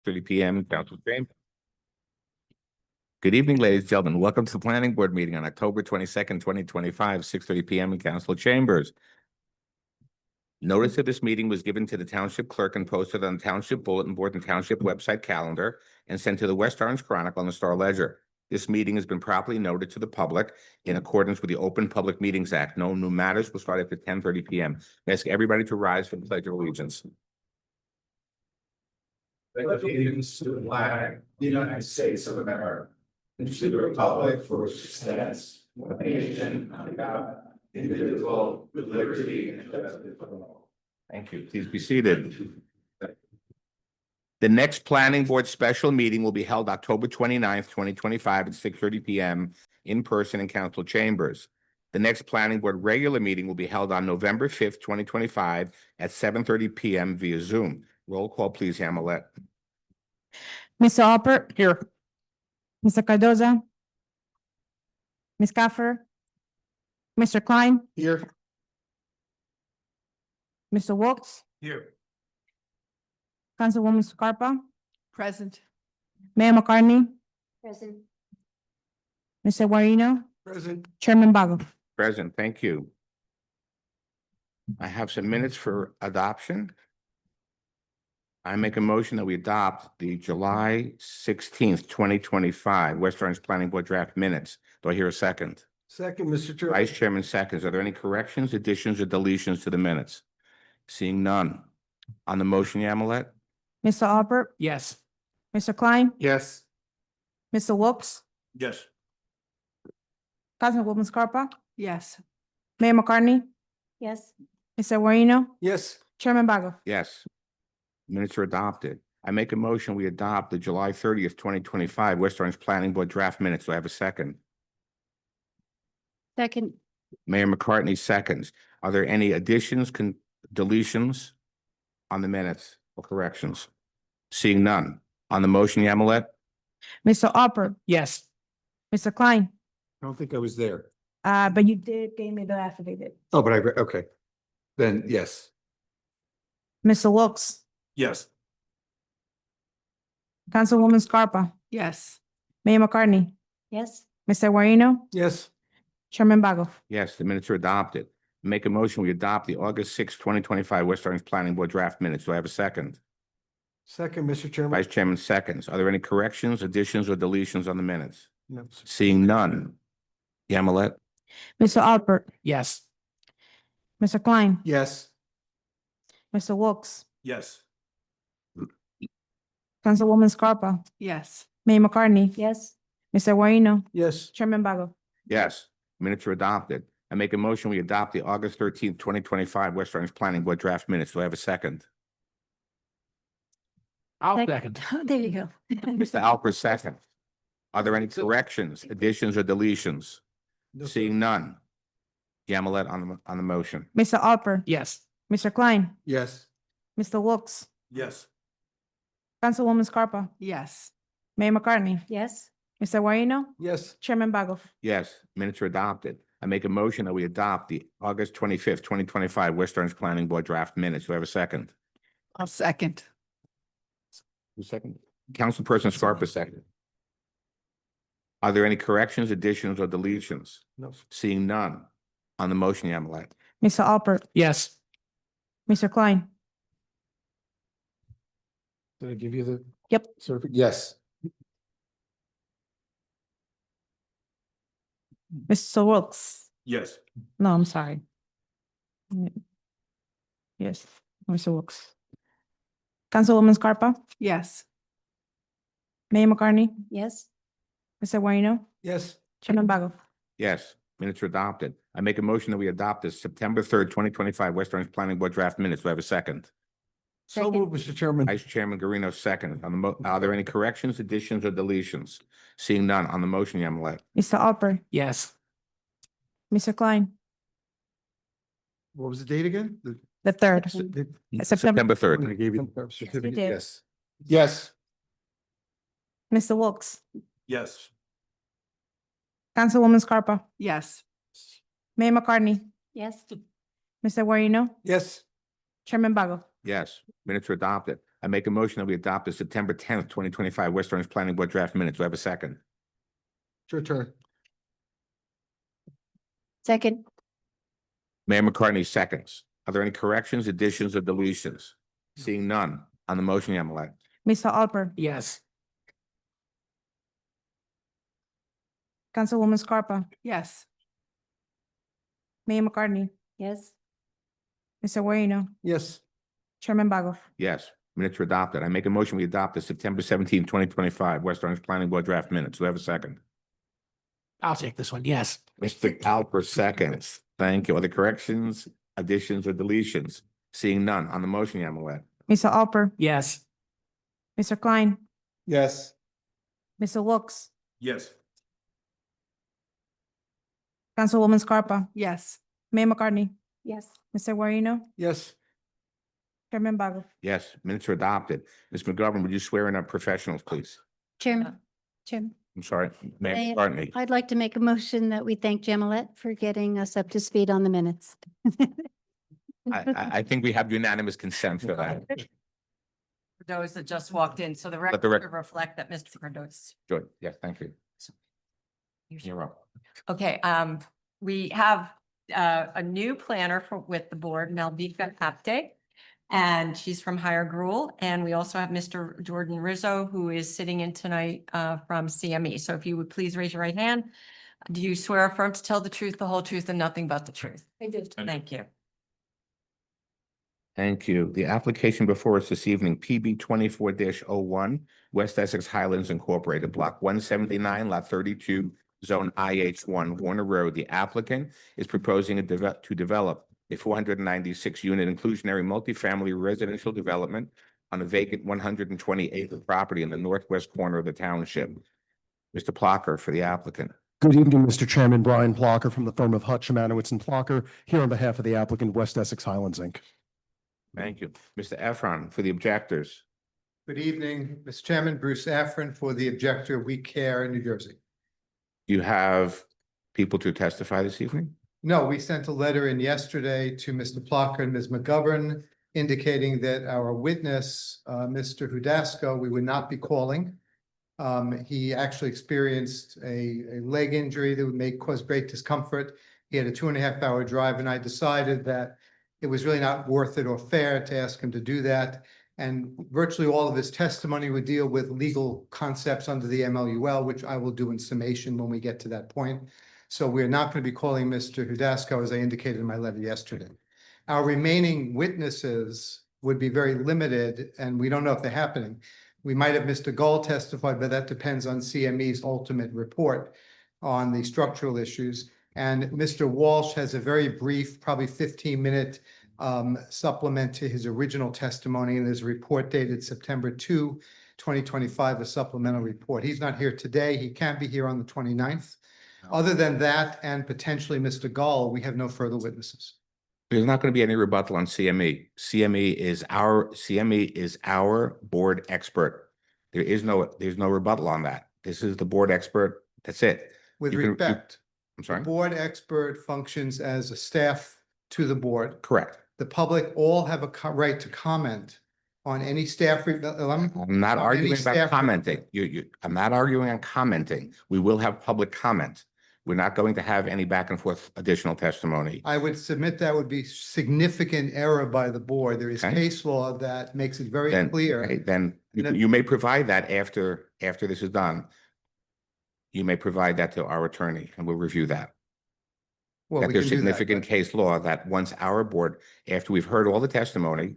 30 p.m. Council Chamber. Good evening, ladies and gentlemen. Welcome to the Planning Board meeting on October 22nd, 2025, 6:30 p.m. in Council Chambers. Notice of this meeting was given to the Township Clerk and posted on the Township Bulletin Board and Township website calendar and sent to the West Orange Chronicle and the Star Ledger. This meeting has been properly noted to the public in accordance with the Open Public Meetings Act. No new matters will start after 10:30 p.m. I ask everybody to rise for the Pledge of Allegiance. Allegiance to the flag of the United States of America, and to the republic for which it stands, one nation under God, indivisible, with liberty and justice for all. Thank you. Please be seated. The next Planning Board special meeting will be held October 29th, 2025 at 6:30 p.m. in person in Council Chambers. The next Planning Board regular meeting will be held on November 5th, 2025 at 7:30 p.m. via Zoom. Roll call, please, Hamlet. Mr. Alpert. Here. Mr. Cardoza. Ms. Gaffer. Mr. Klein. Here. Mr. Wilks. Here. Councilwoman Scarpa. Present. Mayor McCartney. Present. Mr. Guarino. Present. Chairman Bago. Present, thank you. I have some minutes for adoption. I make a motion that we adopt the July 16th, 2025 West Orange Planning Board draft minutes. Do I hear a second? Second, Mr. Chairman. Vice Chairman seconds. Are there any corrections, additions, or deletions to the minutes? Seeing none. On the motion, Yamilet? Mr. Alpert. Yes. Mr. Klein. Yes. Mr. Wilks. Yes. Councilwoman Scarpa. Yes. Mayor McCartney. Yes. Mr. Guarino. Yes. Chairman Bago. Yes. Minutes are adopted. I make a motion, we adopt the July 30th, 2025 West Orange Planning Board draft minutes. Do I have a second? Second. Mayor McCartney seconds. Are there any additions, deletions on the minutes or corrections? Seeing none. On the motion, Yamilet? Mr. Alpert. Yes. Mr. Klein. I don't think I was there. But you did give me the affidavit. Oh, but okay. Then, yes. Mr. Wilks. Yes. Councilwoman Scarpa. Yes. Mayor McCartney. Yes. Mr. Guarino. Yes. Chairman Bago. Yes, the minutes are adopted. Make a motion, we adopt the August 6th, 2025 West Orange Planning Board draft minutes. Do I have a second? Second, Mr. Chairman. Vice Chairman seconds. Are there any corrections, additions, or deletions on the minutes? No. Seeing none. Yamilet? Mr. Alpert. Yes. Mr. Klein. Yes. Mr. Wilks. Yes. Councilwoman Scarpa. Yes. Mayor McCartney. Yes. Mr. Guarino. Yes. Chairman Bago. Yes, minutes are adopted. I make a motion, we adopt the August 13th, 2025 West Orange Planning Board draft minutes. Do I have a second? I'll second. There you go. Mr. Alpert, second. Are there any corrections, additions, or deletions? No, sir. Seeing none. Yamilet on the motion. Mr. Alpert. Yes. Mr. Klein. Yes. Mr. Wilks. Yes. Councilwoman Scarpa. Yes. Mayor McCartney. Yes. Mr. Guarino. Yes. Chairman Bago. Yes, minutes are adopted. I make a motion that we adopt the August 25th, 2025 West Orange Planning Board draft minutes. Do I have a second? I'll second. Who's second? Councilperson Scarpa, second. Are there any corrections, additions, or deletions? No. Seeing none. On the motion, Yamilet? Mr. Alpert. Yes. Mr. Klein. Did I give you the? Yep. Yes. Mr. Wilks. Yes. No, I'm sorry. Yes, Mr. Wilks. Councilwoman Scarpa. Yes. Mayor McCartney. Yes. Mr. Guarino. Yes. Chairman Bago. Yes, minutes are adopted. I make a motion that we adopt the September 3rd, 2025 West Orange Planning Board draft minutes. Do I have a second? So Second. moved, Mr. Chairman. Vice Chairman Garino, second. On the are there any corrections, additions, or deletions? Seeing none. On the motion, Yamilet? Mr. Alpert. Yes. Mr. Klein. What was the date again? The third. The- September. September 3rd. I gave you the certificate. did. Yes. Yes. Mr. Wilks. Yes. Councilwoman Scarpa. Yes. Mayor McCartney. Yes. Mr. Guarino. Yes. Chairman Bago. Yes, minutes are adopted. I make a motion that we adopt the September 10th, 2025 West Orange Planning Board draft minutes. Do I have a second? It's your turn. Second. Mayor McCartney seconds. Are there any corrections, additions, or deletions? Seeing none. On the motion, Yamilet. Mr. Alper, Yes. Councilwoman Scarpa, Yes. Mayor McCartney, Yes. Mr. Guarino, Yes. Chairman Bago. Yes, minutes are adopted. I make a motion we adopt the September 17th, 2025 West Orange Planning Board draft minutes. Do I have a second? I'll take this one. Yes. Mr. Alper seconds. Thank you. Are there corrections, additions, or deletions? Seeing none. On the motion, Yamilet. Mr. Alper, Yes. Mr. Klein, Yes. Mr. Wilks, Yes. Councilwoman Scarpa, Yes. Mayor McCartney, Yes. Mr. Guarino, Yes. Chairman Bago. Yes, minutes are adopted. Ms. McGovern, would you swear in our professionals, please? Chairman, Chairman, I'm sorry, Mayor Mayor, McCartney. I'd like to make a motion that we thank Jamilet for getting us up to speed on the minutes. I think we have unanimous consent for that. For those that just walked in, so the the record rec- will reflect that Mr. Cardoza. Good. Yes, thank you. You're up. Okay, we have a new planner with the board, Malvika Apte. And she's from Higher Gruel. And we also have Mr. Jordan Rizzo, who is sitting in tonight from CME. So if you would please raise your right hand. Do you swear or affirm to tell the truth, the whole truth, and nothing but the truth? I do. Thank you. Thank you. The application before us this evening, PB 24-01, West Essex Highlands Incorporated, Block 179, Lot 32, Zone IH1, Warner Road. The applicant is proposing to develop a 496-unit inclusionary multifamily residential development on a vacant 120-acre property in the northwest corner of the township. Mr. Plucker for the applicant. Good evening, Mr. Chairman. Brian Plocker from the firm of Hutch, Szymanowicz and Plocker, here on behalf of the applicant, West Essex Highlands, Inc. Thank you. Mr. Efron for the objectors. Good evening, Mr. Chairman, Bruce Affron for the objector, We Care in New Jersey. Do you have people to testify this evening? No, we sent a letter in yesterday to Mr. Plucker and Ms. McGovern indicating that our witness, Mr. Hudasco, we would not be calling. He actually experienced a leg injury that would cause great discomfort. He had a 2.5-hour drive, and I decided that it was really not worth it or fair to ask him to do that. And virtually all of his testimony would deal with legal concepts under the MLUL, which I will do in summation when we get to that point. So we're not going to be calling Mr. Hudasco, as I indicated in my letter yesterday. Our remaining witnesses would be very limited, and we don't know if they're happening. We might have Mr. Gull testify, but that depends on CME's ultimate report on the structural issues. And Mr. Walsh has a very brief, probably 15-minute supplement to his original testimony, and there's a report dated September 2, 2025, a supplemental report. He's not here today. He can't be here on the 29th. Other than that, and potentially Mr. Gull, we have no further witnesses. There's not going to be any rebuttal on CME. CME is our board expert. There's no rebuttal on that. This is the board expert. That's it. With You can- respect, I'm the sorry. board expert functions as a staff to the board. Correct. The public all have a right to comment on any staff. I'm not on arguing any about staff commenting. I'm not arguing on commenting. We will have public comment. We're not going to have any back and forth additional testimony. I would submit that would be significant error by the board. There is Okay. case law that makes it very Then, clear. okay, then Then- you may provide that after this is done. You may provide that to our attorney and we'll review that. Well, That we there's can do that, significant but- case law that once our board, after we've heard all the testimony,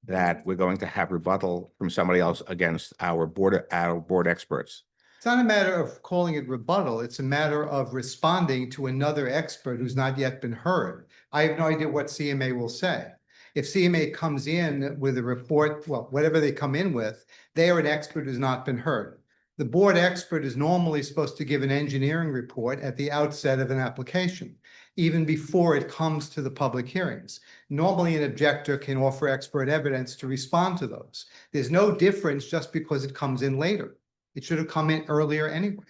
that we're going to have rebuttal from somebody else against our board experts. It's not a matter of calling it rebuttal. It's a matter of responding to another expert who's not yet been heard. I have no idea what CMA will say. If CMA comes in with a report, well, whatever they come in with, they are an expert who's not been heard. The board expert is normally supposed to give an engineering report at the outset of an application, even before it comes to the public hearings. Normally, an objector can offer expert evidence to respond to those. There's no difference just because it comes in later. It should have come in earlier anyway.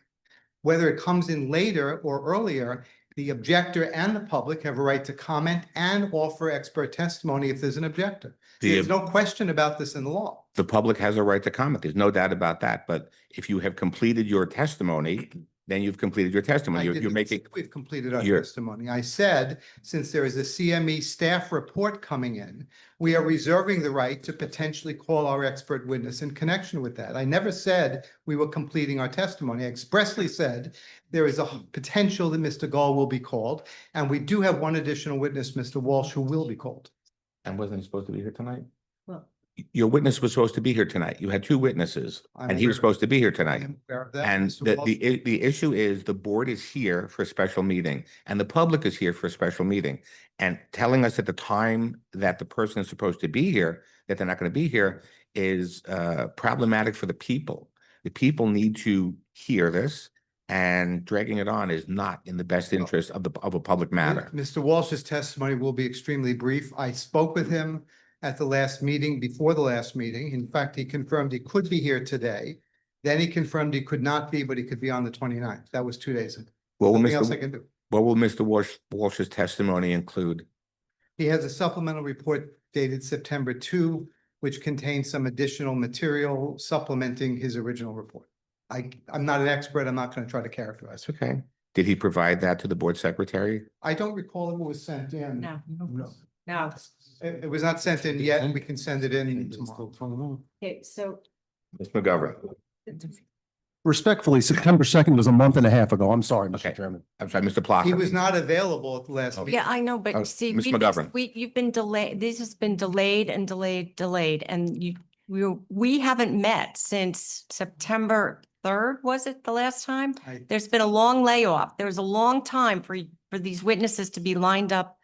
Whether it comes in later or earlier, the objector and the public have a right to comment and offer expert testimony if there's an objector. There's no question about this in the law. The public has a right to comment. There's no doubt about that. But if you have completed your testimony, then you've completed your testimony. I You're didn't making, say we've completed our you're- testimony. I said, since there is a CME staff report coming in, we are reserving the right to potentially call our expert witness in connection with that. I never said we were completing our testimony. I expressly said there is a potential that Mr. Gall will be called, and we do have one additional witness, Mr. Walsh, who will be called. and wasn't he supposed to be here tonight? Well- Your witness was supposed to be here tonight. You had two witnesses I'm and he was aware- supposed to be here I tonight. am aware of that. And Mr. Walsh. the issue is the board is here for a special meeting and the public is here for a special meeting. And telling us at the time that the person is supposed to be here, that they're not going to be here is problematic for the people. The people need to hear this, and dragging it on is not in the best interest of a public matter. Mr. Walsh's testimony will be extremely brief. I spoke with him at the last meeting, before the last meeting. In fact, he confirmed he could be here today. Then he confirmed he could not be, but he could be on the 29th. That was 2 days ago. What will Nothing else I Mr. can do. What will Mr. Walsh's testimony include? He has a supplemental report dated September 2, which contains some additional material supplementing his original report. I'm not an expert. I'm not going to try to characterize it. Okay. Did he provide that to the board secretary? I don't recall if it was sent in. No. No. No. It was not sent in yet. We can send it in tomorrow. Okay, so Ms. McGovern? Respectfully, September 2nd was a month and a half ago. I'm sorry, Okay. Mr. Chairman. I'm sorry, Mr. Plucker. He was not available at the last Okay. meeting. yeah, I know, Oh, but see, Ms. we just- McGovern. you've been delayed, this has been delayed and delayed, and we haven't met since September 3rd, was it the last time? There's been a long layoff. There was a long time for these witnesses to be lined up.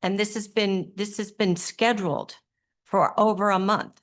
And this has been scheduled for over a month,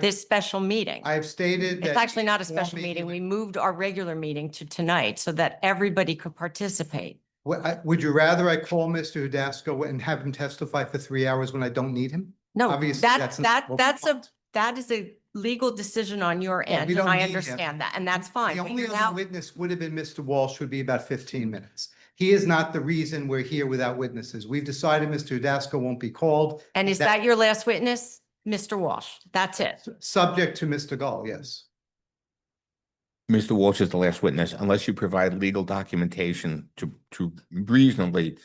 this special meeting. I've stated that. It's actually not a he informed special me meeting. he We moved our regular meeting to tonight so that everybody could participate. Would you rather I call Mr. Hudasco and have him testify for 3 hours when I don't need him? No, Obviously, that not- that is a legal decision on your Yeah, end, we and don't I need him. understand that, and that's fine. The but only you other now- witness would have been Mr. Walsh, would be about 15 minutes. He is not the reason we're here without witnesses. We've decided Mr. Hudasco won't be called. And is that your last witness? Mr. Walsh? That's it. Subject to Mr. Gall, yes. Mr. Walsh is the last witness, unless you provide legal documentation to reasonably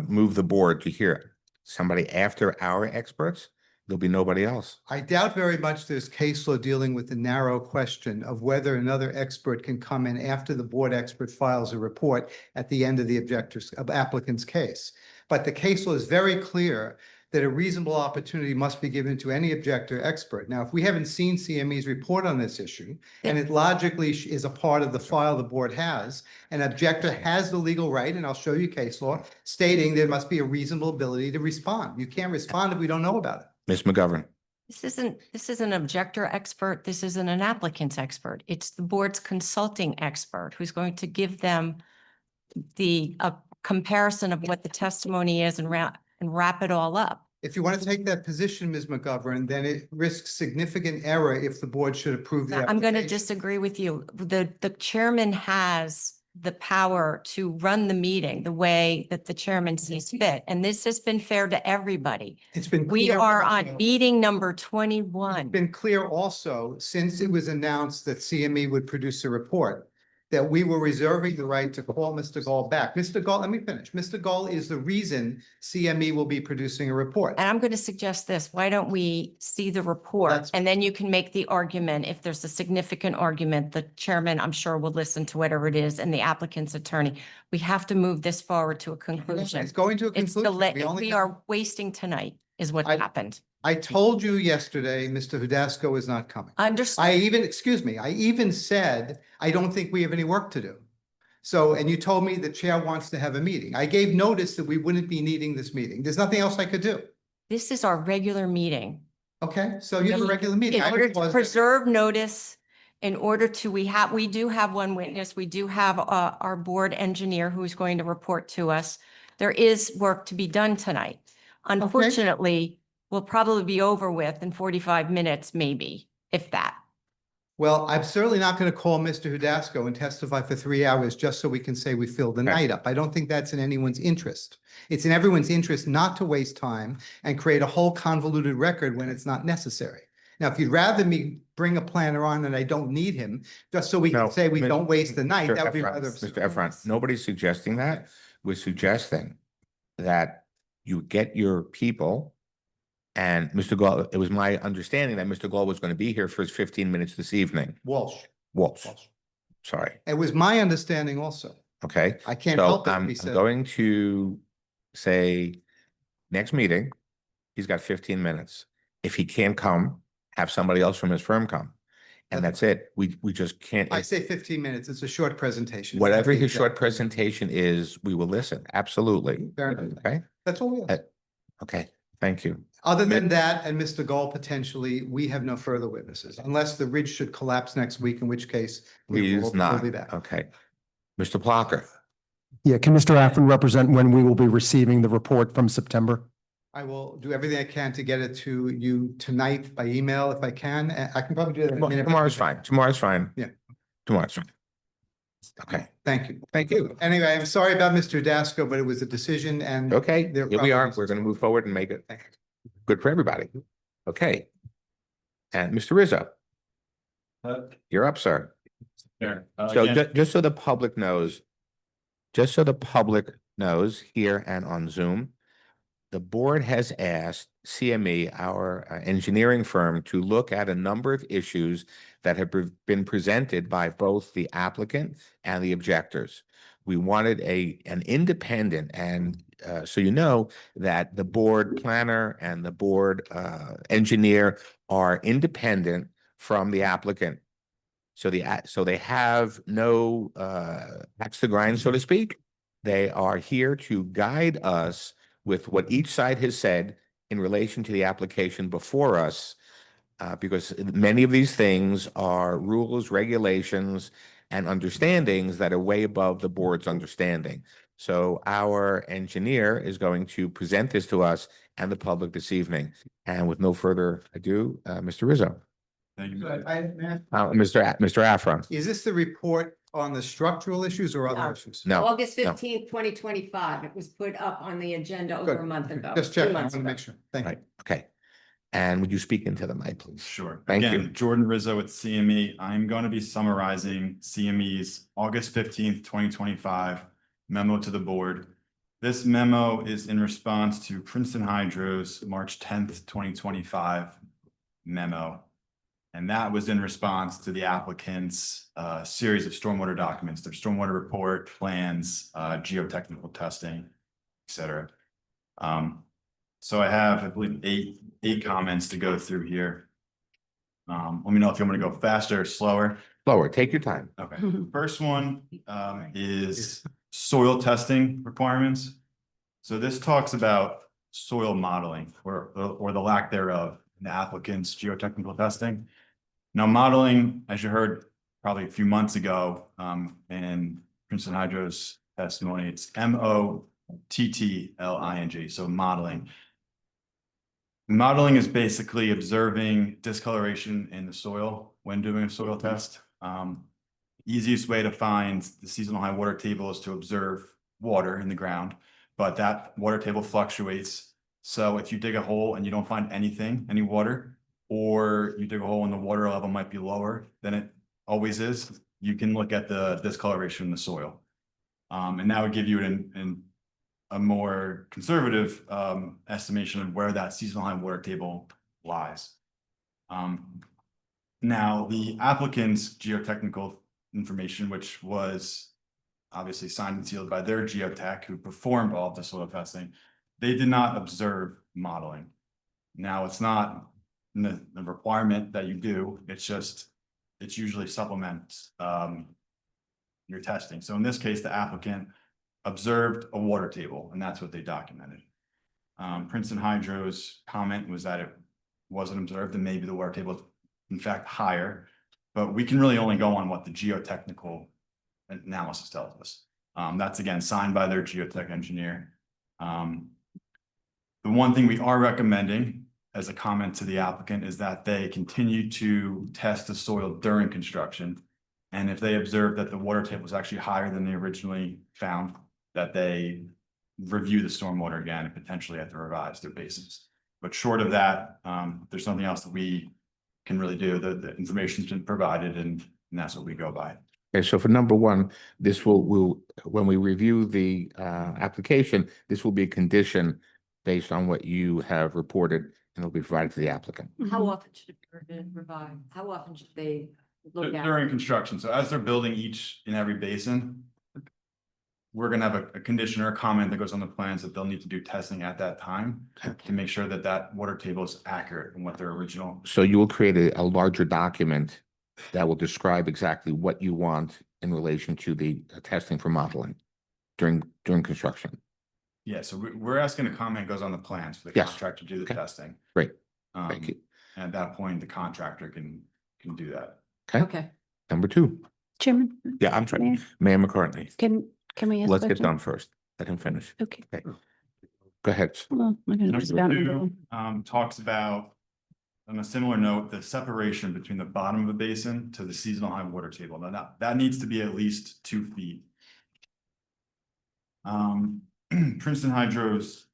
move the board to hear somebody after our experts. There'll be nobody else. I doubt very much there's case law dealing with the narrow question of whether another expert can come in after the board expert files a report at the end of the applicant's case. But the case law is very clear that a reasonable opportunity must be given to any objector expert. Now, if we haven't seen CME's report on this issue, and it logically is a part of the file the board has, an objector has the legal right, and I'll show you case law, stating there must be a reasonable ability to respond. You can't respond if we don't know about it. Ms. McGovern? This isn't an objector expert. This isn't an applicant's expert. It's the board's consulting expert who's going to give them the comparison of what the testimony is and wrap it all up. If you want to take that position, Ms. McGovern, then it risks significant error if the board should approve the I'm going to application. disagree with you. The chairman has the power to run the meeting the way that the chairman sees fit. And this has been fair to everybody. It's been. We clear are also- on meeting number It's 21. been clear also, since it was announced that CME would produce a report, that we were reserving the right to call Mr. Gall back. Mr. Gall, let me finish. Mr. Gall is the reason CME will be producing a report. And I'm going to suggest this, why don't we see the report? That's- And then you can make the argument, if there's a significant argument, the chairman, I'm sure, will listen to whatever it is, and the applicant's attorney. We have to move this forward to a conclusion. It's going to a It's conclusion. delayed. only We have- are wasting tonight is what I- happened. I told you yesterday, Mr. Hudasco is not coming. Understood. Excuse me, I even said, I don't think we have any work to do. So, and you told me the chair wants to have a meeting. I gave notice that we wouldn't be needing this meeting. There's nothing else I could do. This is our regular meeting. Okay, so you have a We- regular meeting. In I order just to was- preserve notice, in order to, we do have one witness. We do have our board engineer who is going to report to us. There is work to be done tonight. Unfortunately, we'll probably be over with in 45 minutes, maybe, if that. Well, I'm certainly not going to call Mr. Hudasco and testify for 3 hours just so we can say we filled the Okay. night up. I don't think that's in anyone's interest. It's in everyone's interest not to waste time and create a whole convoluted record when it's not necessary. Now, if you'd rather me bring a planner on and I don't need him, just so we No, can say we Mr. don't waste the night, Mr. that would be Efron, rather. Mr. Efron, nobody's suggesting that. We're suggesting that you get your people. And Mr. Gall, it was my understanding that Mr. Gall was going to be here for his 15 minutes this evening. Walsh. Walsh, sorry. It was my understanding also. Okay. I can't So help it. I'm We said, going to say next meeting, he's got 15 minutes. If he can't come, have somebody else from his firm come. And that's it. We just can't. I say 15 minutes. It's a short presentation. Whatever his Exactly. short presentation is, we will listen. Absolutely. Fair enough. Okay. That's all we Uh, have. Okay. Thank you. Other than that, and Mr. Gall potentially, we have no further witnesses, unless the ridge should collapse next week, in which case Please we'll not. be back. Okay. Mr. Plucker. Yeah, can Mr. Affron represent when we will be receiving the report from September? I will do everything I can to get it to you tonight by email if I can. I can probably do that. in a minute. Tomorrow's fine. Tomorrow's fine. Yeah. Tomorrow's fine. Okay. Thank you. Thank you. Anyway, I'm sorry about Mr. Dasco, but it was a decision and. Okay, There here we are. probably- We're going to move forward and make it good for everybody. Okay. And Mr. Rizzo, you're up, sir. So just so the public knows, here and on Zoom, the board has asked CME, our engineering firm, to look at a number of issues that have been presented by both the applicant and the objectors. We wanted an independent, and so you know that the board planner and the board engineer are independent from the applicant. So they have no axe to grind, so to speak. They are here to guide us with what each side has said in relation to the application before us, because many of these things are rules, regulations, and understandings that are way above the board's understanding. So our engineer is going to present this to us and the public this evening. And with no further ado, Mr. Rizzo. Thank you. Mr. Affron. Is this the report on the structural issues or other issues? No. August no. 15th, 2025. It was put up on the agenda over Good. a month ago. Just 2 check. I want months to ago. make sure. Thank you. Right, okay. And would you speak into the mic, please? Sure. Thank Again, you. Jordan Rizzo with CME. I'm going to be summarizing CME's August 15th, 2025 memo to the board. This memo is in response to Princeton Hydro's March 10th, 2025 memo. And that was in response to the applicant's series of stormwater documents, their stormwater report, plans, geotechnical testing, et cetera. So I have, I believe, eight comments to go through here. Let me know if you want me to go faster or slower. Slower, take your time. Okay, first one is soil testing requirements. So this talks about soil modeling or the lack thereof in the applicant's geotechnical testing. Now, modeling, as you heard probably a few months ago in Princeton Hydro's testimony, it's MOTTLING, so modeling. Modeling is basically observing discoloration in the soil when doing a soil test. Easiest way to find the seasonal high water table is to observe water in the ground, but that water table fluctuates. So if you dig a hole and you don't find anything, any water, or you dig a hole and the water level might be lower than it always is, you can look at the discoloration in the soil. And that would give you a more conservative estimation of where that seasonal high water table lies. Now, the applicant's geotechnical information, which was obviously signed and sealed by their geotech who performed all of the soil testing, they did not observe modeling. Now, it's not the requirement that you do, it's usually supplements your testing. So in this case, the applicant observed a water table, and that's what they documented. Princeton Hydro's comment was that it wasn't observed, and maybe the water table is in fact higher, but we can really only go on what the geotechnical analysis tells us. That's again signed by their geotech engineer. The one thing we are recommending as a comment to the applicant is that they continue to test the soil during construction. And if they observe that the water table is actually higher than they originally found, that they review the stormwater again and potentially have to revise their basis. But short of that, there's nothing else that we can really do. The information's been provided and that's what we go by. Okay, so for number one, this will, when we review the application, this will be a condition based on what you have reported and it'll be provided to the applicant. How often should it be reviewed? How often should they look at? During construction, so as they're building each and every basin, we're gonna have a condition or a comment that goes on the plans that they'll need to do testing at that time to make sure that that water table is accurate in what their original. So you will create a larger document that will describe exactly what you want in relation to the testing for modeling during construction. Yeah, so we're asking a comment goes on the plans for the Yes. contractor to do the Okay. testing. Great. Thank you. And at that point, the contractor can do that. Okay, Okay. number two. Chairman, Yeah, I'm sorry, Mayor McCartney. can we ask? Let's get questions? done first. Let him finish. Okay. Okay. Go ahead. Well, we're gonna just Number about- two, talks about, on a similar note, the separation between the bottom of the basin to the seasonal high water table. Now, that needs to be at least 2 feet. Princeton Hydro's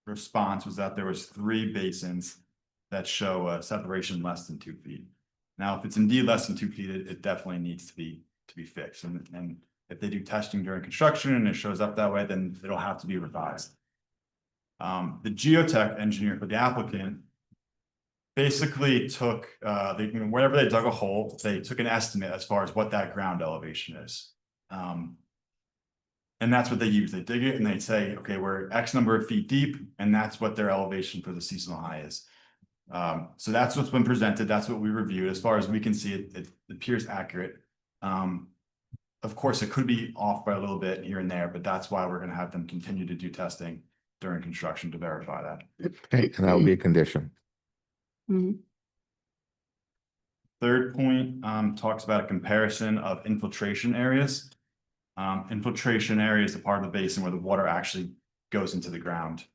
response was that there was 3 basins that show a separation less than 2 feet. Now, if it's indeed less than 2 feet, it definitely needs to be fixed. And if they do testing during construction and it shows up that way, then it'll have to be revised. The geotech engineer for the applicant basically took, wherever they dug a hole, they took an estimate as far as what that ground elevation is. And that's what they use. They dig it and they say, okay, we're X number of feet deep, and that's what their elevation for the seasonal high is. So that's what's been presented. That's what we reviewed. As far as we can see, it appears accurate. Of course, it could be off by a little bit here and there, but that's why we're going to have them continue to do testing during construction to verify that. Okay, and that will be a condition. Mhm. Third point talks about a comparison of infiltration areas. Infiltration area is the part of the basin where the water actually goes into the ground.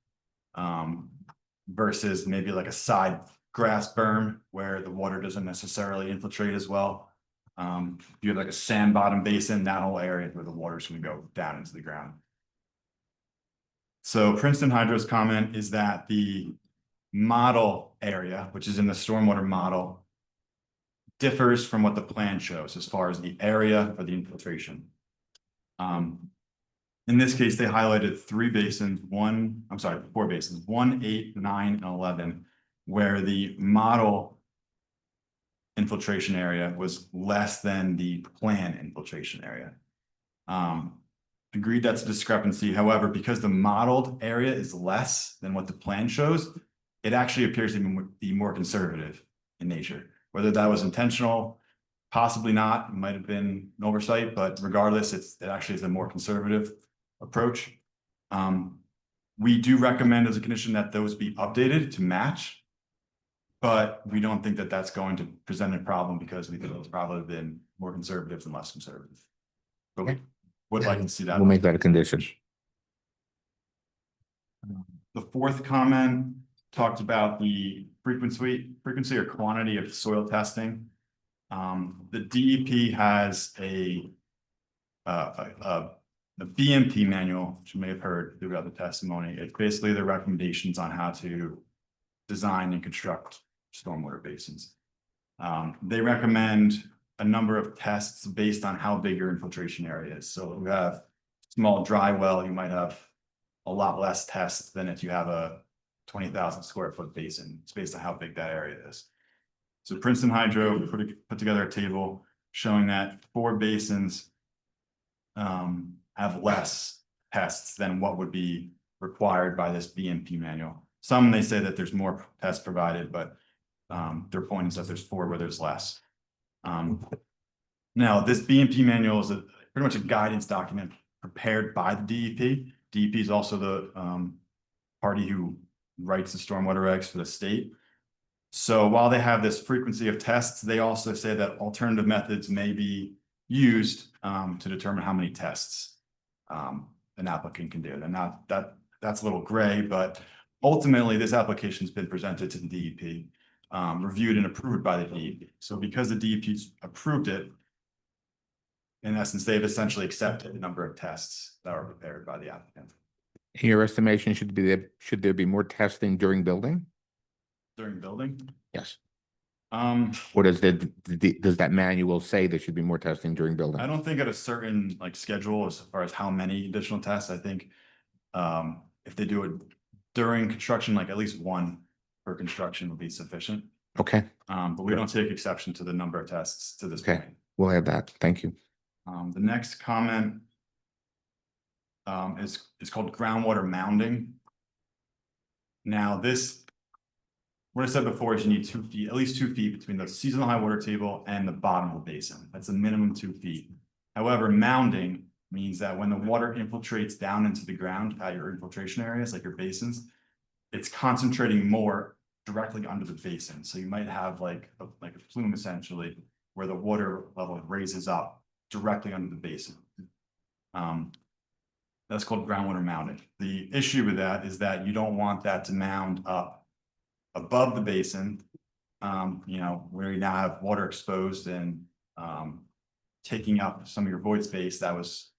Versus maybe like a side grass berm where the water doesn't necessarily infiltrate as well. If you have like a sand bottom basin, that whole area where the water is going to go down into the ground. So Princeton Hydro's comment is that the model area, which is in the stormwater model, differs from what the plan shows as far as the area for the infiltration. In this case, they highlighted 4 basins, 1, 8, 9, and 11, where the model infiltration area was less than the plan infiltration area. Agreed, that's a discrepancy. However, because the modeled area is less than what the plan shows, it actually appears to be more conservative in nature. Whether that was intentional, possibly not, it might have been an oversight, but regardless, it actually is a more conservative approach. We do recommend as a condition that those be updated to match, but we don't think that that's going to present a problem because we think it's probably been more conservative than less conservative. But we would like to see that. We'll make that a condition. The fourth comment talked about the frequency or quantity of soil testing. The DEP has a BMP manual, which you may have heard throughout the testimony. It's basically the recommendations on how to design and construct stormwater basins. They recommend a number of tests based on how big your infiltration area is. So if you have small dry well, you might have a lot less tests than if you have a 20,000 square foot basin. It's based on how big that area is. So Princeton Hydro put together a table showing that 4 basins have less tests than what would be required by this BMP manual. Some they say that there's more tests provided, but their point is that there's 4 where there's less. Now, this BMP manual is pretty much a guidance document prepared by the DEP. DEP is also the party who writes the stormwater regs for the state. So while they have this frequency of tests, they also say that alternative methods may be used to determine how many tests an applicant can do. And that's a little gray, but ultimately this application has been presented to the DEP, reviewed and approved by the DEP. So because the DEP's approved it, in essence, they've essentially accepted the number of tests that were prepared by the applicant. In your estimation, should there be more testing during building? During building? Yes. Or does does that manual say there should be more testing during building? I don't think at a certain like schedule as far as how many additional tests, I think. If they do it during construction, like at least one per construction would be sufficient. Okay, But we don't take exception to the number of tests to this okay, point. we'll add that. Thank you. The next comment is called groundwater mounding. Now this, what I said before is you need 2 feet, at least 2 feet between the seasonal high water table and the bottom of the basin. That's a minimum 2 feet. However, mounding means that when the water infiltrates down into the ground at your infiltration areas, like your basins, it's concentrating more directly under the basin. So you might have like a plume essentially, where the water level raises up directly under the basin. That's called groundwater mounding. The issue with that is that you don't want that to mound up above the basin, you know, where you now have water exposed and taking up some of your void space that was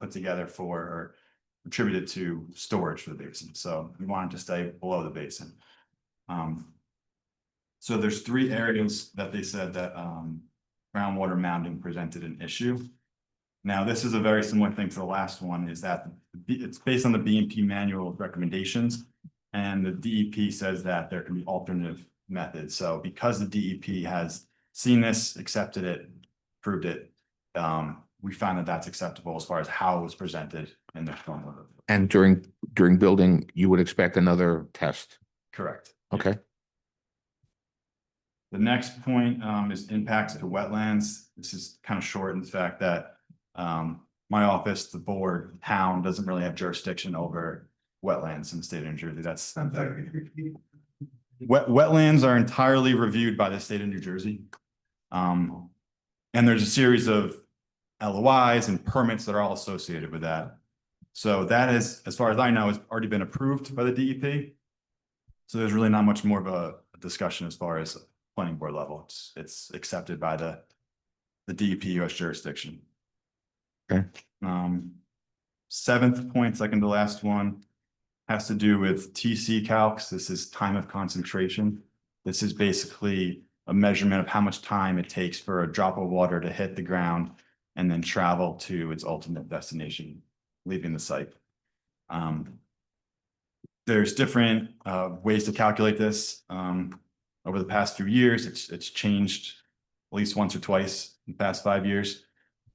put together for or attributed to storage for the basin. So we want it to stay below the basin. So there's 3 areas that they said that groundwater mounding presented an issue. Now, this is a very similar thing to the last one, is that it's based on the BMP manual recommendations, and the DEP says that there can be alternative methods. So because the DEP has seen this, accepted it, approved it, we found that that's acceptable as far as how it was presented in the stormwater. And during building, you would expect another test. Correct. Okay, The next point is impacts to wetlands. This is kind of short in the fact that my office, the board, the town doesn't really have jurisdiction over wetlands in the state of New Jersey. That's wetlands are entirely reviewed by the state of New Jersey. And there's a series of LOIs and permits that are all associated with that. So that is, as far as I know, has already been approved by the DEP. So there's really not much more of a discussion as far as planning board level. It's accepted by the DEP US jurisdiction. Okay. 7th point, second to last one, has to do with TC calcs. This is time of concentration. This is basically a measurement of how much time it takes for a drop of water to hit the ground and then travel to its ultimate destination, leaving the site. There's different ways to calculate this. Over the past few years, it's changed at least once or twice in the past 5 years.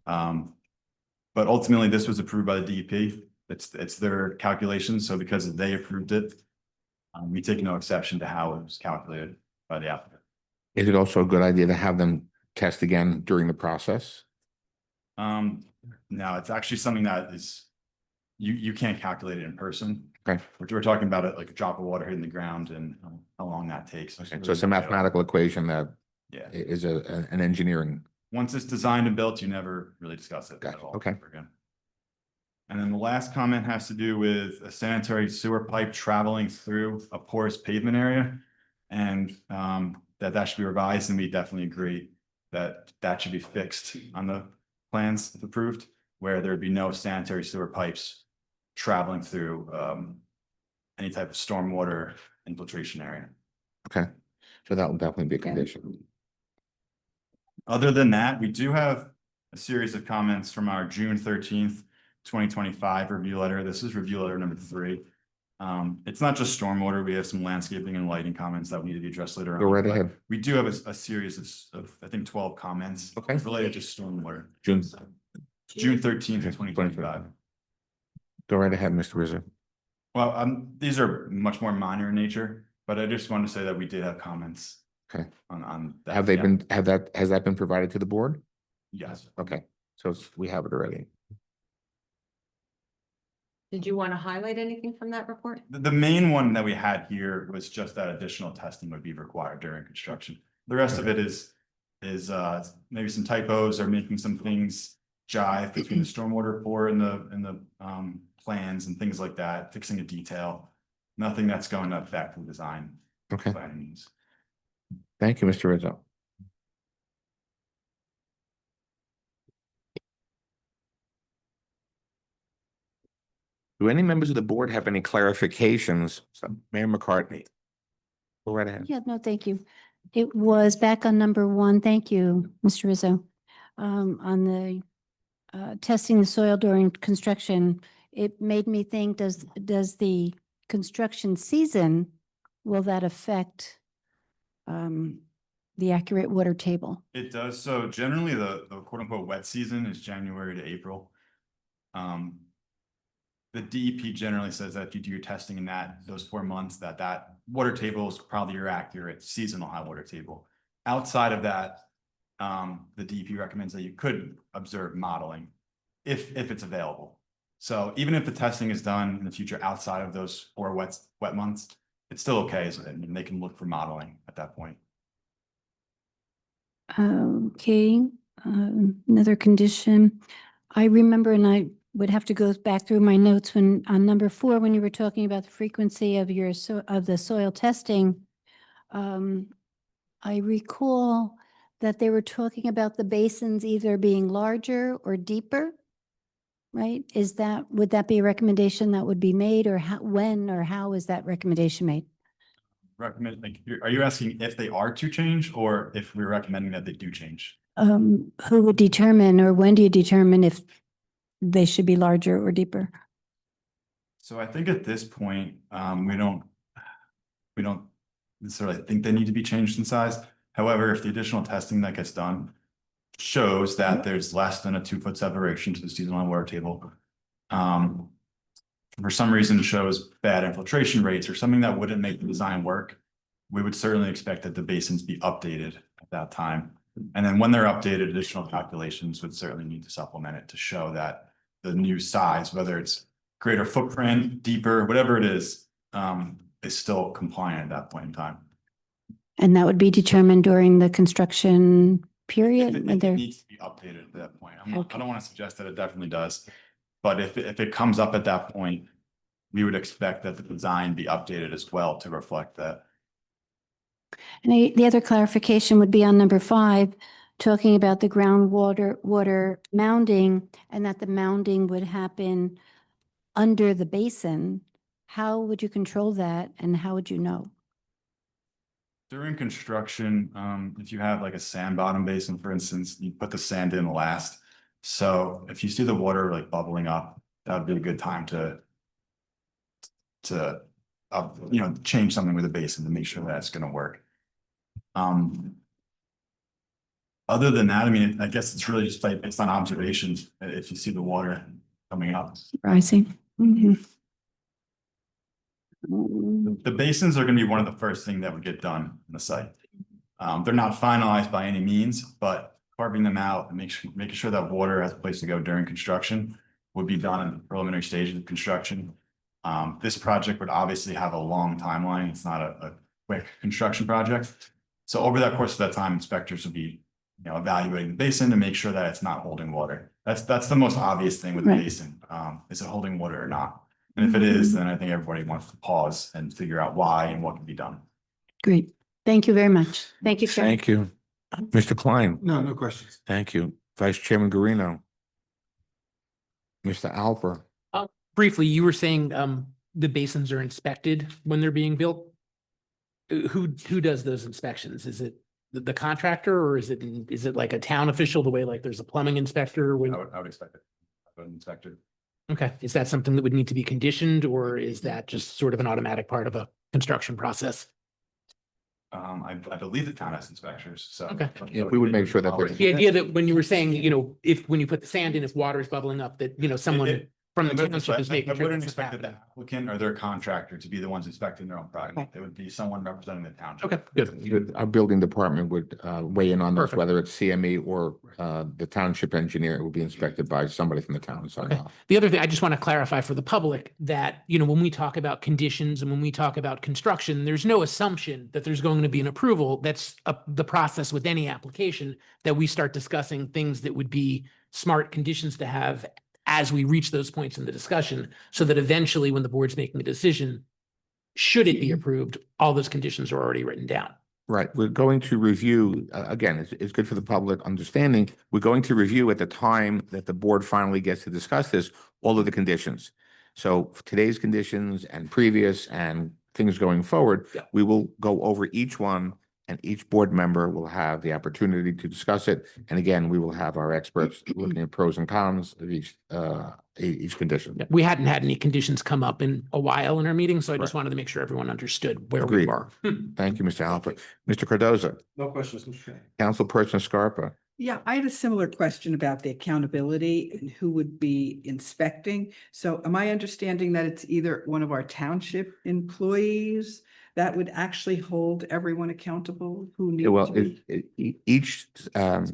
But ultimately, this was approved by the DEP. It's their calculation. So because they approved it, we take no exception to how it was calculated by the applicant. is it also a good idea to have them test again during the process? No, it's actually something that is, you can't calculate it in person. Okay. We're talking about it like a drop of water hitting the ground and how long that takes. Okay, so it's a mathematical equation that Yeah. is an engineering. Once it's designed and built, you never really discuss it at Gotcha. all. Okay. ever again. And then the last comment has to do with a sanitary sewer pipe traveling through a porous pavement area. And that should be revised, and we definitely agree that that should be fixed on the plans if approved, where there'd be no sanitary sewer pipes traveling through any type of stormwater infiltration area. Okay, so that will definitely be a condition. Other than that, we do have a series of comments from our June 13th, 2025 review letter. This is review letter number 3. It's not just stormwater. We have some landscaping and lighting comments that need to be addressed later on. Go right but ahead. We do have a series of, I think, 12 comments. Okay. Related to stormwater. June. June 13th, 2025. Go right ahead, Mr. Rizzo. Well, these are much more minor in nature, but I just wanted to say that we did have comments. Okay. On that. Have they Yeah. has that been provided to the board? Yes. Okay, so we have it already. Did you want to highlight anything from that report? The main one that we had here was just that additional testing would be required during construction. The rest of it is maybe some typos or making some things jive between the stormwater report and the plans and things like that, fixing a detail. Nothing that's going to affect the design. Okay, By any means. thank you, Mr. Rizzo. Do any members of the board have any clarifications? Mayor McCartney. Go right ahead. Yeah, no, thank you. It was back on number 1. Thank you, Mr. Rizzo. On the testing the soil during construction, it made me think, does the construction season, will that affect the accurate water table? It does. So generally the quote unquote wet season is January to April. The DEP generally says that if you do your testing in those 4 months, that water table is probably your accurate seasonal high water table. Outside of that, the DEP recommends that you could observe modeling if it's available. So even if the testing is done in the future outside of those 4 wet months, it's still okay. So they can look for modeling at that point. Okay, another condition. I remember, and I would have to go back through my notes when, on number 4, when you were talking about the frequency of the soil testing. I recall that they were talking about the basins either being larger or deeper, right? Would that be a recommendation that would be made, or when or how is that recommendation made? Recommend, like, are you asking if they are to change or if we're recommending that they do change? Who would determine, or when do you determine if they should be larger or deeper? So I think at this point, we don't necessarily think they need to be changed in size. However, if the additional testing that gets done shows that there's less than a 2-foot separation to the seasonal water table, for some reason shows bad infiltration rates or something that wouldn't make the design work, we would certainly expect that the basins be updated at that time. And then when they're updated, additional calculations would certainly need to supplement it to show that the new size, whether it's greater footprint, deeper, whatever it is still compliant at that point in time. And that would be determined during the construction period? It needs to be updated at that point. I don't want to suggest that it definitely does, but if it comes up at that point, we would expect that the design be updated as well to reflect that. And the other clarification would be on number 5, talking about the water mounding, and that the mounding would happen under the basin. How would you control that, and how would you know? During construction, if you have like a sand bottom basin, for instance, you put the sand in last. So if you see the water like bubbling up, that would be a good time to change something with the basin to make sure that's going to work. Other than that, I mean, I guess it's really just based on observations. If you see the water coming up, Rising. the basins are going to be one of the first things that would get done on the site. They're not finalized by any means, but carving them out and making sure that water has a place to go during construction would be done in the preliminary stages of construction. This project would obviously have a long timeline. It's not a quick construction project. So over that course of that time, inspectors would be, evaluating the basin to make sure that it's not holding water. That's the most obvious thing with the basin. Is it holding water or not? And if it is, then I think everybody wants to pause and figure out why and what can be done. Great. Thank you very much. Thank you, Chair. Thank you. Mr. Klein. No questions. Thank you. Vice Chairman Garino. Mr. Alper. Briefly, you were saying the basins are inspected when they're being built. Who does those inspections? Is it the contractor, or is it like a town official, the way like there's a plumbing inspector? I would expect it. I would inspect it. Okay, is that something that would need to be conditioned, or is that just sort of an automatic part of a construction process? I believe the town has inspectors, so. Okay. Yeah, we would make sure that The idea that when you were saying, when you put the sand in, if water is bubbling up, that, someone from the township is making I sure. wouldn't that's expect the happening. applicant or their contractor to be the ones inspecting their own project. It would be someone representing the township. Okay, good. Our building department would weigh in on this, Perfect. whether it's CME or the township engineer. It would be inspected by somebody from the town. So Okay. The other thing, I just want to clarify for the public that, when we talk about conditions and when we talk about construction, there's no assumption that there's going to be an approval. That's the process with any application, that we start discussing things that would be smart conditions to have as we reach those points in the discussion, so that eventually when the board's making a decision, should it be approved, all those conditions are already written down. right, we're going to review, again, it's good for the public understanding. We're going to review at the time that the board finally gets to discuss this, all of the conditions. So for today's conditions and previous and things going forward, Yeah. we will go over each one And each board member will have the opportunity to discuss it. And again, we will have our experts looking at pros and cons of each condition. Yeah, we hadn't had any conditions come up in a while in our meeting, so I just Right. wanted to make sure everyone understood where we Agreed. were. Thank you, Mr. Halpert. Mr. Cardoza, No questions, Mr. Chairman. Councilperson Scarpa. Yeah, I had a similar question about the accountability and who would be inspecting. So am I understanding that it's either one of our township employees that would actually hold everyone accountable who needs Well, to be? each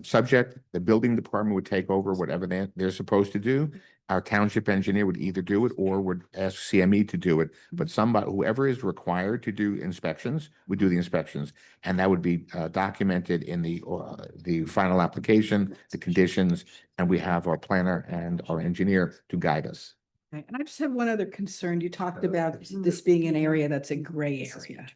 subject, the building department would take over whatever they're supposed to do. Our township engineer would either do it or would ask CME to do it. But whoever is required to do inspections would do the inspections. And that would be documented in the final application, the conditions, and we have our planner and our engineer to guide us. Okay, and I just have one other concern. You talked about this being an area that's a gray area.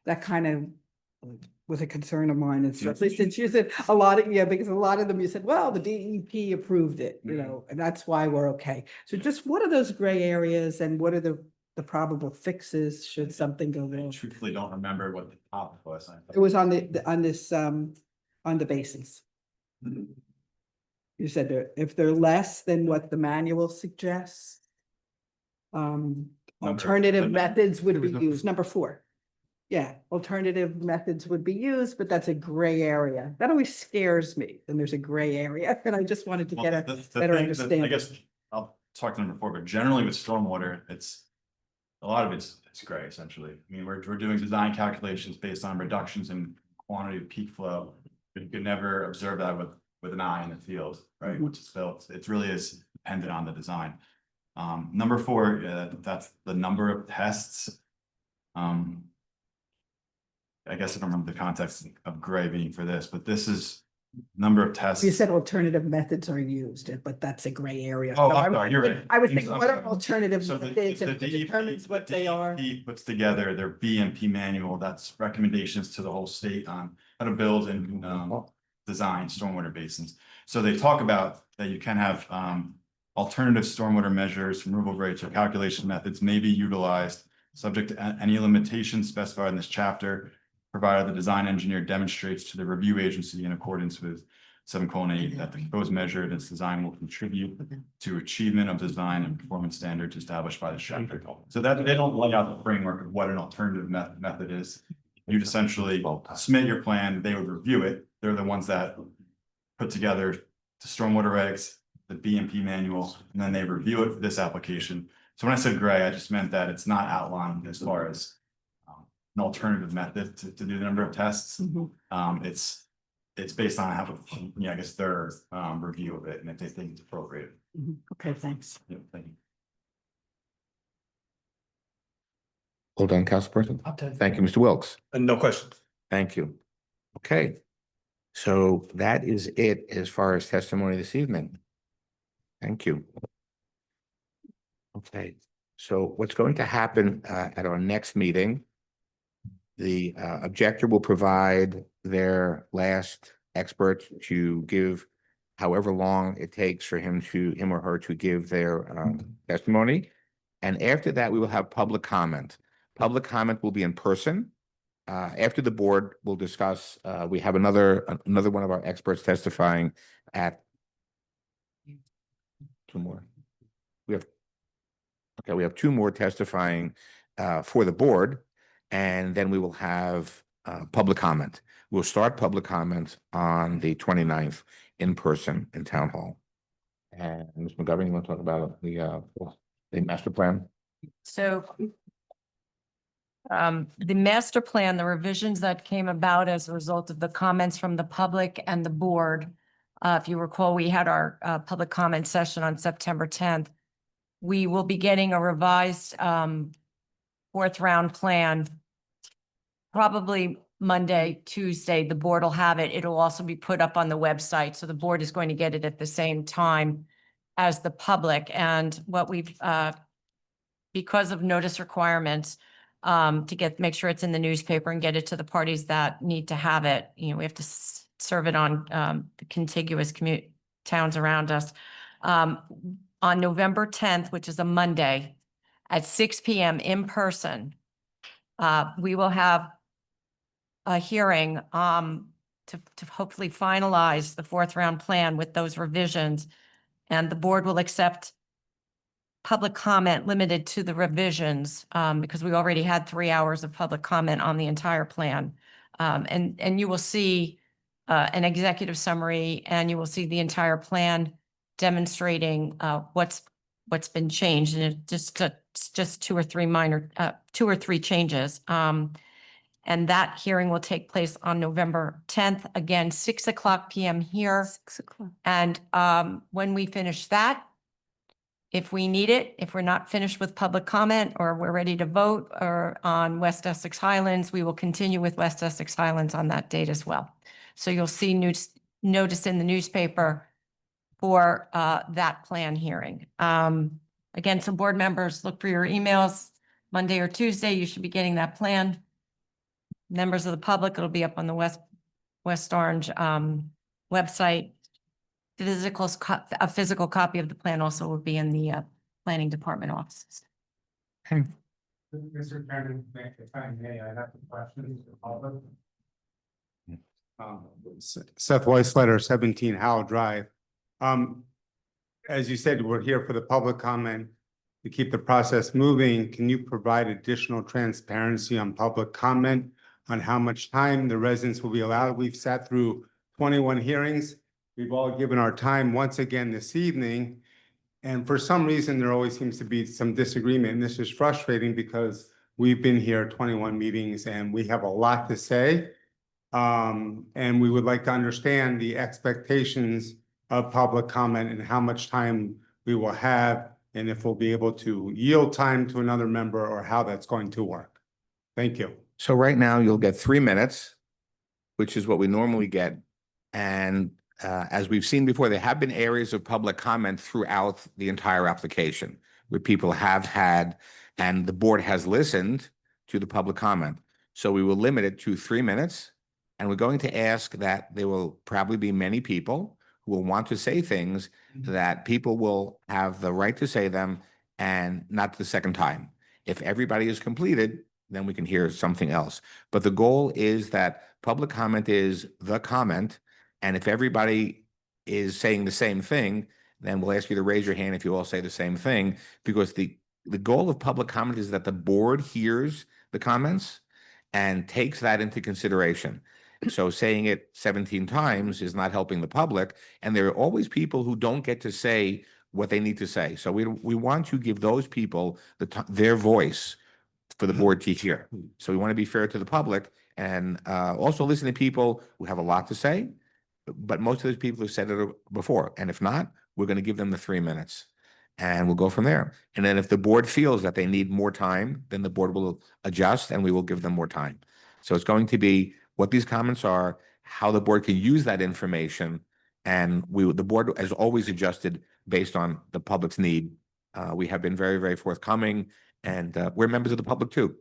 That kind of was a concern of mine, especially since you said a lot of, because a lot of them, you said, well, the DEP approved it, and that's why we're okay. So just what are those gray areas and what are the probable fixes should something go I wrong? truthfully don't remember what the topic was. It was on on the basins. You said if they're less than what the manual suggests, alternative methods would be used. Number 4. Yeah, alternative methods would be used, but that's a gray area. That always scares me. And there's a gray area, and I just wanted to Well, get a the better thing that- understanding. I guess I'll talk to number 4, but generally with stormwater, a lot of it's gray essentially. I mean, we're doing design calculations based on reductions in quantity of peak flow. You could never observe that with an eye in the field, right? Which is built. It really is dependent on the design. Number 4, that's the number of tests. I guess I don't remember the context of gray being for this, but this is number of tests. You said alternative methods are used, but that's a gray area. Oh, So I'm sorry, you're right. I was thinking, I'm what are sorry. alternative So methods and the it determines what they are? DEP puts together their BMP manual, that's recommendations to the whole state on how to build and design stormwater basins. So they talk about that you can have alternative stormwater measures, removal rates, or calculation methods may be utilized subject to any limitations specified in this chapter, provided the design engineer demonstrates to the review agency in accordance with 7:8 that the proposed measure and its design will contribute to achievement of design and performance standards established by the chapter. So that they don't lay out the framework of what an alternative method is. You'd essentially submit your plan, they would review it. They're the ones that put together the stormwater regs, the BMP manual, and then they review it for this application. So when I said gray, I just meant that it's not outlined as far as an alternative method to do the number of tests. It's based on how, I guess their review of it and if they think it's appropriate. Okay, thanks. Yeah, thank you. Hold on, Councilperson. Thank you, Mr. Wilks. No questions. Thank you. Okay. So that is it as far as testimony this evening. Thank you. Okay, so what's going to happen at our next meeting? The objector will provide their last expert to give however long it takes for him or her to give their testimony. And after that, we will have public comment. Public comment will be in person. After the board will discuss, we have another one of our experts testifying at 2 more. We have 2 more testifying for the board, and then we will have public comment. We'll start public comment on the 29th in person in Town Hall. And Ms. McGovern, you want to talk about the master plan? So the master plan, the revisions that came about as a result of the comments from the public and the board. If you recall, we had our public comment session on September 10th. We will be getting a revised 4th round plan. Probably Monday, Tuesday, the board will have it. It'll also be put up on the website. So the board is going to get it at the same time as the public. And what we've, because of notice requirements, to make sure it's in the newspaper and get it to the parties that need to have it. We have to serve it on the contiguous towns around us. On November 10th, which is a Monday, at 6 p.m. in person, we will have a hearing to hopefully finalize the fourth round plan with those revisions. And the board will accept public comment limited to the revisions because we already had 3 hours of public comment on the entire plan. And you will see an executive summary, and you will see the entire plan demonstrating what's been changed, and it's just 2 or 3 minor 2 or 3 changes. And that hearing will take place on November 10th, again, 6:00 PM here. 6 o'clock. And when we finish that, if we need it, if we're not finished with public comment or we're ready to vote or on West Essex Highlands, we will continue with West Essex Highlands on that date as well. So you'll see notice in the newspaper for that plan hearing. Again, some board members, look for your emails Monday or Tuesday. You should be getting that plan. Members of the public, it'll be up on the West Orange website. A physical copy of the plan also will be in the planning department offices. Mr. Chairman, if I may, I have a question. Seth Weisletter, 17 Howell Drive. As you said, we're here for the public comment to keep the process moving. Can you provide additional transparency on public comment on how much time the residents will be allowed? We've sat through 21 hearings. We've all given our time once again this evening. And for some reason, there always seems to be some disagreement. And this is frustrating because we've been here 21 meetings and we have a lot to say. And we would like to understand the expectations of public comment and how much time we will have, and if we'll be able to yield time to another member or how that's going to work. Thank you. So right now you'll get 3 minutes, which is what we normally get. And as we've seen before, there have been areas of public comment throughout the entire application where people have had, and the board has listened to the public comment. So we will limit it to 3 minutes. And we're going to ask that there will probably be many people who will want to say things that people will have the right to say them, and not the second time. If everybody is completed, then we can hear something else. But the goal is that public comment is the comment. And if everybody is saying the same thing, then we'll ask you to raise your hand if you all say the same thing, because the goal of public comment is that the board hears the comments and takes that into consideration. So saying it 17 times is not helping the public. And there are always people who don't get to say what they need to say. So we want to give those people their voice for the board to hear. So we want to be fair to the public and also listen to people who have a lot to say. But most of those people have said it before. And if not, we're going to give them the 3 minutes and we'll go from there. And then if the board feels that they need more time, then the board will adjust and we will give them more time. So it's going to be what these comments are, how the board can use that information. And the board has always adjusted based on the public's need. We have been very, very forthcoming, and we're members of the public too.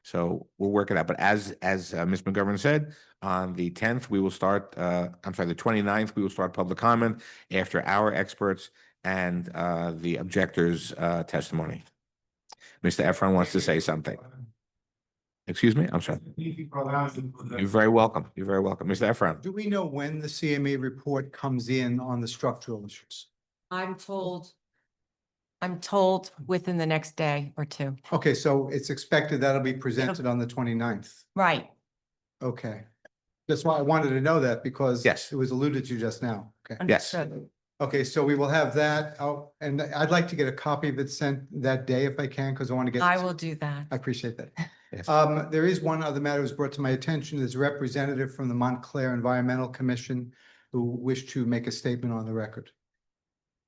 So we'll work it out. But as Ms. McGovern said, on the 10th, we will start, the 29th, we will start public comment after our experts and the objector's testimony. Mr. Efron wants to say something. Excuse me? I'm sorry. You're very welcome. You're very welcome. Mr. Efron. Do we know when the CMA report comes in on the structural issues? I'm told within the next day or 2. Okay, so it's expected that'll be presented on the 29th. Right. Okay. That's why I wanted to know that, because Yes. it was alluded to just now. Okay. Yes. Understood. Okay, so we will have that out, and I'd like to get a copy of it sent that day if I can, because I want to get. I will do that. I appreciate that. Yes. There is one other matter that was brought to my attention. There's a representative from the Montclair Environmental Commission who wished to make a statement on the record.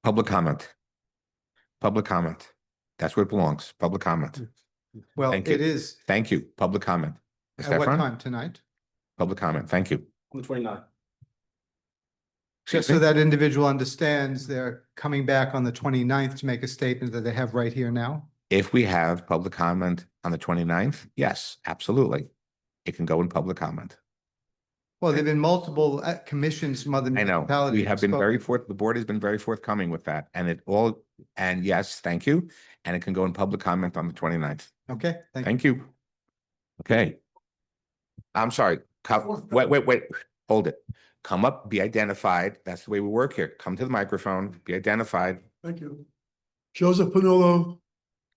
Public comment. Public comment. That's where it belongs. Public comment. Well, Thank you. it is. Thank you. Public comment. Mr. At what Efron? time tonight? Public comment. Thank you. On the 29th. Just so that individual understands, they're coming back on the 29th to make a statement that they have right here now. If we have public comment on the 29th, yes, absolutely. It can go in public comment. Well, there've been multiple commissions from other I know, municipalities. we have been the board has been very forthcoming with that, and yes, thank you. And it can go in public comment on the 29th. Okay, thank you. Thank you. Okay. I'm sorry, wait, hold it. Come up, be identified. That's the way we work here. Come to the microphone, be identified. Thank you. Joseph Panolo,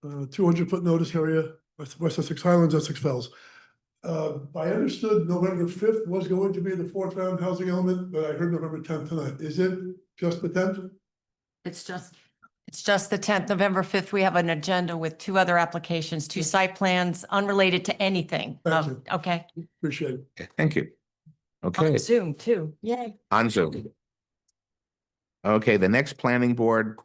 200-foot notice area, West Essex Highlands, Essex Fells. I understood November 5th was going to be the fourth round housing element, but I heard November 10th tonight. Is it just the 10th? It's just the tenth, November fifth, we have an agenda with two other applications, two site plans unrelated to anything. Thank you. Okay. Appreciate it. Okay, thank you. On Okay, Zoom too. Yay. on Zoom. Okay, the next planning board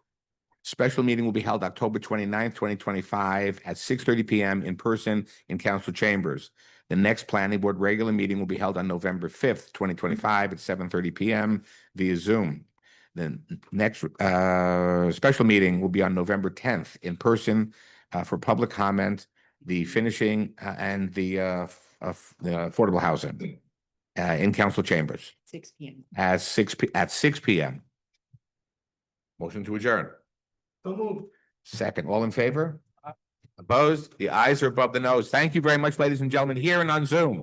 special meeting will be held October 29th, 2025 at 6:30 PM in person in council chambers. The next planning board regular meeting will be held on November 5th, 2025 at 7:30 PM via Zoom. The next special meeting will be on November 10th in person for public comment, the finishing and the affordable housing in council chambers 6 p.m. at 6 PM. Motion to adjourn. So moved. Second, all in favor? Opposed? The ayes are above the nose. Thank you very much, ladies and gentlemen, here and on Zoom.